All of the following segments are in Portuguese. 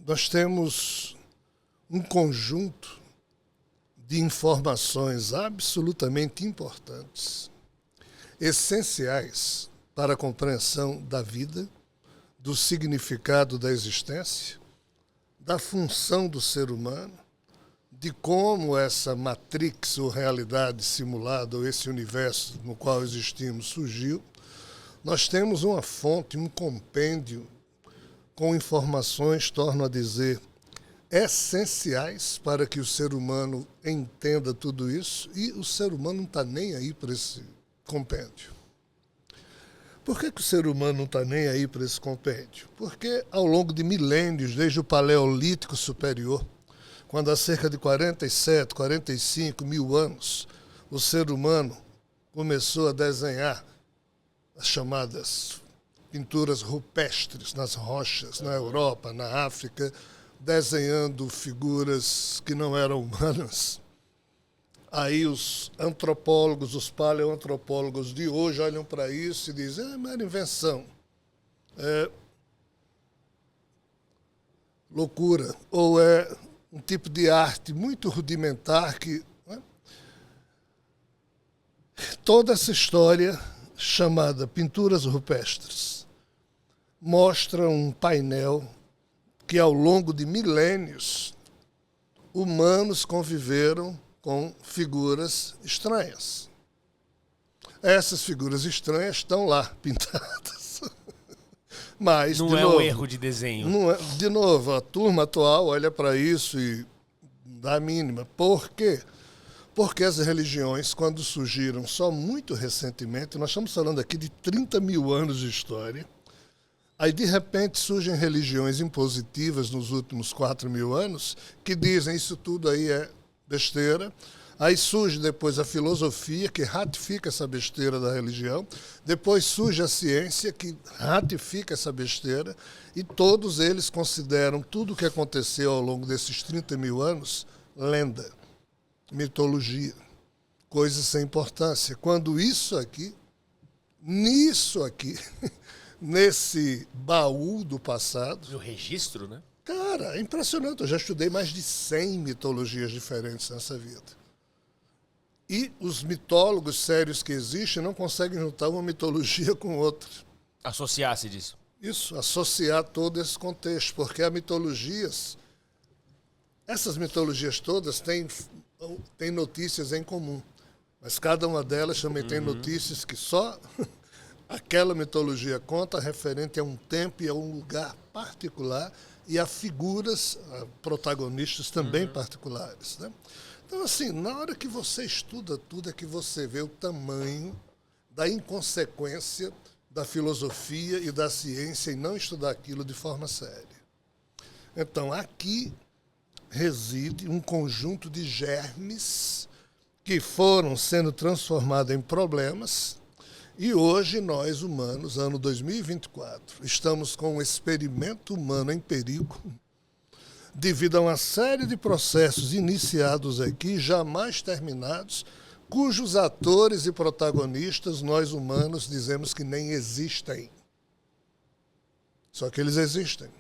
nós temos um conjunto de informações absolutamente importantes, essenciais para a compreensão da vida, do significado da existência, da função do ser humano, de como essa matrix ou realidade simulada, ou esse universo no qual existimos, surgiu. Nós temos uma fonte, um compêndio com informações, torno a dizer, essenciais para que o ser humano entenda tudo isso, e o ser humano não está nem aí para esse compêndio. Por que o ser humano não está nem aí para esse compêndio? Porque ao longo de milênios, desde o Paleolítico Superior, quando há cerca de 47, 45 mil anos, o ser humano começou a desenhar as chamadas pinturas rupestres nas rochas, na Europa, na África, desenhando figuras que não eram humanas. Aí os antropólogos, os paleoantropólogos de hoje olham para isso e dizem, é mera invenção, é loucura, ou é um tipo de arte muito rudimentar que... Né? Toda essa história, chamada pinturas rupestres, mostra um painel que ao longo de milênios humanos conviveram com figuras estranhas. Essas figuras estranhas estão lá, pintadas. Mas, não é um erro de desenho. Não é, de novo, a turma atual olha para isso e dá a mínima. Por quê? Porque as religiões, quando surgiram só muito recentemente, nós estamos falando aqui de 30 mil anos de história, aí, de repente, surgem religiões impositivas nos últimos 4 mil anos que dizem isso tudo aí é besteira. Aí surge depois a filosofia, que ratifica essa besteira da religião. Depois surge a ciência, que ratifica essa besteira. E todos eles consideram tudo o que aconteceu ao longo desses 30 mil anos lenda, mitologia, coisas sem importância. Quando isso aqui, nisso aqui... nesse baú do passado... O registro, né? Cara, é impressionante. Eu já estudei mais de 100 mitologias diferentes nessa vida. E os mitólogos sérios que existem não conseguem juntar uma mitologia com outra. Associar-se disso. Isso, associar todo esse contexto. Porque as mitologias... Essas mitologias todas têm notícias em comum. Mas cada uma delas também tem notícias que só... aquela mitologia conta referente a um tempo e a um lugar particular e a figuras, a protagonistas também particulares. Né? Então, assim, na hora que você estuda tudo é que você vê o tamanho da inconsequência da filosofia e da ciência em não estudar aquilo de forma séria. Então, aqui reside um conjunto de germes que foram sendo transformados em problemas. E hoje nós, humanos, ano 2024, estamos com um experimento humano em perigo devido a uma série de processos iniciados aqui, jamais terminados, cujos atores e protagonistas nós, humanos, dizemos que nem existem. Só que eles existem.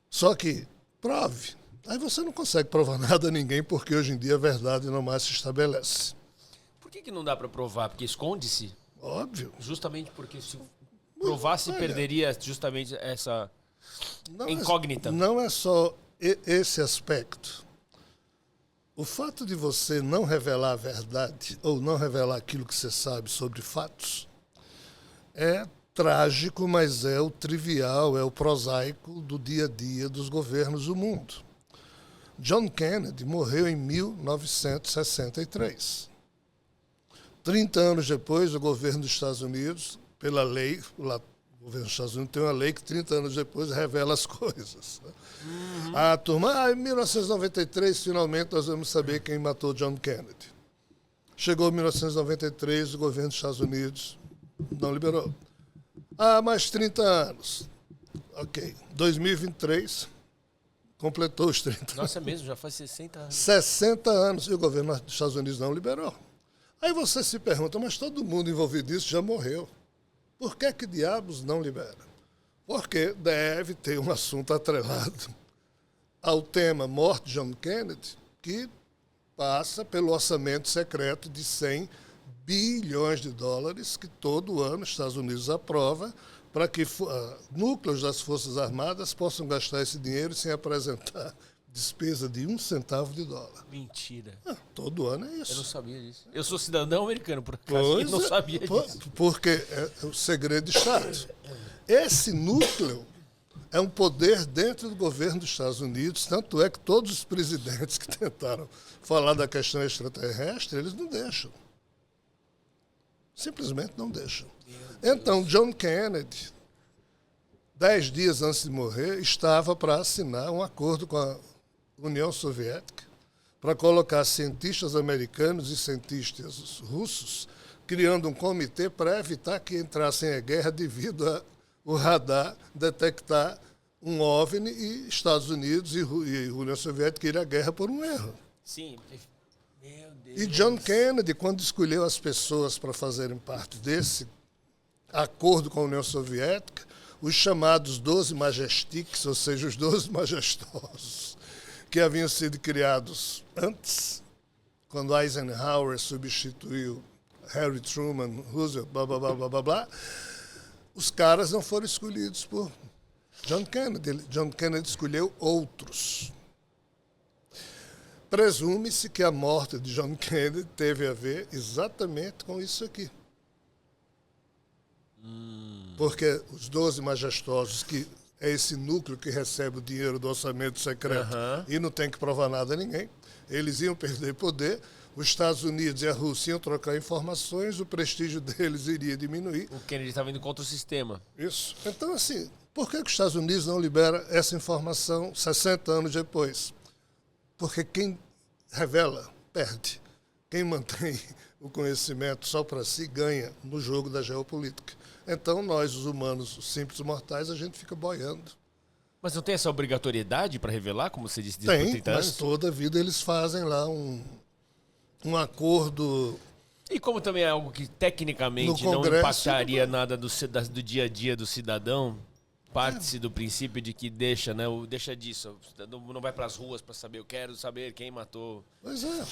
Só que, prove. Aí você não consegue provar nada a ninguém, porque hoje em dia a verdade não mais se estabelece. Por que não dá para provar? Porque esconde-se? Óbvio. Justamente porque se provasse, perderia justamente essa incógnita. Não é só esse aspecto. O fato de você não revelar a verdade ou não revelar aquilo que você sabe sobre fatos é trágico, mas é o trivial, é o prosaico do dia a dia dos governos do mundo. John Kennedy morreu em 1963. 30 anos depois, o governo dos Estados Unidos, pela lei, o governo dos Estados Unidos tem uma lei que 30 anos depois revela as coisas. A turma, em 1993, finalmente nós vamos saber quem matou John Kennedy. Chegou 1993, o governo dos Estados Unidos não liberou. Mais 30 anos. Ok. 2023, completou os 30 anos. Nossa, mesmo, já faz 60 anos. 60 anos e o governo dos Estados Unidos não liberou. Aí você se pergunta, mas todo mundo envolvido nisso já morreu. Por que diabos não libera? Porque deve ter um assunto atrelado ao tema Morte de John Kennedy, que passa pelo orçamento secreto de 100 bilhões de dólares que todo ano os Estados Unidos aprova para que núcleos das Forças Armadas possam gastar esse dinheiro sem apresentar despesa de 1 centavo de dólar. Mentira. Todo ano é isso. Eu não sabia disso. Eu sou cidadão americano, por acaso, e não sabia disso. Porque é o segredo de Estado. Esse núcleo é um poder dentro do governo dos Estados Unidos, tanto é que todos os presidentes que tentaram falar da questão extraterrestre, eles não deixam. Simplesmente não deixam. Então, John Kennedy, 10 dias antes de morrer, estava para assinar um acordo com a União Soviética para colocar cientistas americanos e cientistas russos criando um comitê para evitar que entrassem em guerra devido ao radar detectar um OVNI e Estados Unidos e União Soviética ir à guerra por um erro. Sim. Meu Deus. E John Kennedy, quando escolheu as pessoas para fazerem parte desse acordo com a União Soviética, os chamados 12 Majestics, ou seja, os 12 majestosos, que haviam sido criados antes, quando Eisenhower substituiu Harry Truman, Roosevelt, blá, blá, blá, blá, blá, blá, os caras não foram escolhidos por John Kennedy. John Kennedy escolheu outros. Presume-se que a morte de John Kennedy teve a ver exatamente com isso aqui. Porque os 12 majestosos, que é esse núcleo que recebe o dinheiro do orçamento secreto e não tem que provar nada a ninguém, eles iam perder poder, os Estados Unidos e a Rússia iam trocar informações, o prestígio deles iria diminuir. O Kennedy estava indo contra o sistema. Isso. Então, assim, por que os Estados Unidos não liberam essa informação 60 anos depois? Porque quem revela, perde. Quem mantém o conhecimento só para si, ganha no jogo da geopolítica. Então, nós, os humanos, os simples mortais, a gente fica boiando. Mas não tem essa obrigatoriedade para revelar, como você disse, por Tem, 30 anos? mas toda a vida eles fazem lá um acordo. E como também é algo que tecnicamente não impactaria nada do dia a dia do cidadão, parte-se do princípio de que deixa, né? Deixa disso. O cidadão não vai para as ruas para saber, eu quero saber quem matou. Pois é.